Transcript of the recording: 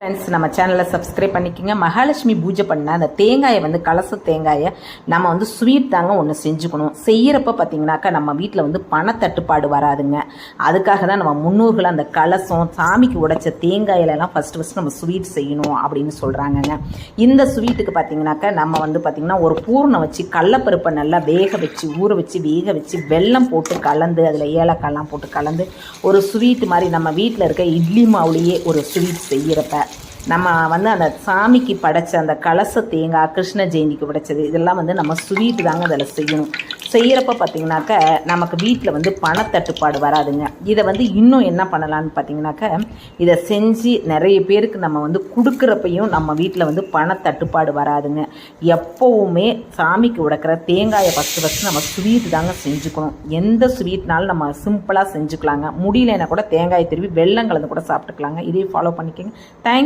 Friends, நம்ம சேனலை subscribe பண்ணிக்கோங்க. மகாலட்சுமி பூஜை பண்ண அந்த தேங்காயை கலச தேங்காயை நம்ம ஸ்வீட் தாங்க ஒன்று செஞ்சுக்கணும். செய்கிறப்ப பார்த்தீங்கன்னாக்கா நம்ம வீட்டில் பணத்தட்டுப்பாடு வராதுங்க. அதுக்காக தான் நம்ம முன்னோர்கள் அந்த கலசம் சாமிக்கு உடைச்ச தேங்காயிலெல்லாம் ஃபஸ்ட்டு நம்ம ஸ்வீட் செய்யணும் அப்படின்னு சொல்கிறாங்கங்க. இந்த ஸ்வீட்டுக்கு பார்த்தீங்கன்னாக்கா நம்ம பார்த்திங்கன்னா ஒரு பூர்ணம் வச்சு கடலப்பருப்பை நல்லா ஊற வச்சு வேக வச்சு வெல்லம் போட்டு கலந்து அதில் ஏலக்காய்லாம் போட்டு கலந்து ஒரு ஸ்வீட் மாதிரி நம்ம வீட்டில் இருக்க இட்லி மாவுலேயே ஒரு ஸ்வீட் செய்கிறப்ப நம்ம அந்த சாமிக்கு படைச்ச அந்த கலச தேங்காய், கிருஷ்ண ஜெயந்திக்கு படைச்சது இதெல்லாம் நம்ம ஸ்வீட்டு தாங்க அதில் செய்யணும். செய்கிறப்ப பார்த்திங்கனாக்கா நமக்கு வீட்டில் பணத்தட்டுப்பாடு வராதுங்க. இதை இன்னும் என்ன பண்ணலான்னு பார்த்தீங்கன்னாக்கா, இதை செஞ்சு நிறைய பேருக்கு நம்ம கொடுக்குறப்பையும் நம்ம வீட்டில் பணத்தட்டுப்பாடு வராதுங்க. எப்போவுமே சாமிக்கு உடைக்கிற தேங்காயை ஃபஸ்ட்டு நம்ம ஸ்வீட்டு தாங்க செஞ்சுக்கணும். எந்த ஸ்வீட்னாலும் நம்ம சிம்பிளாக செஞ்சுக்கலாங்க. முடியலன்னா கூட தேங்காயை திருவி வெல்லம் கலந்து கூட சாப்பிட்டுக்கலாங்க. இதையும் ஃபாலோ பண்ணிக்கோங்க. தேங்க்யூ.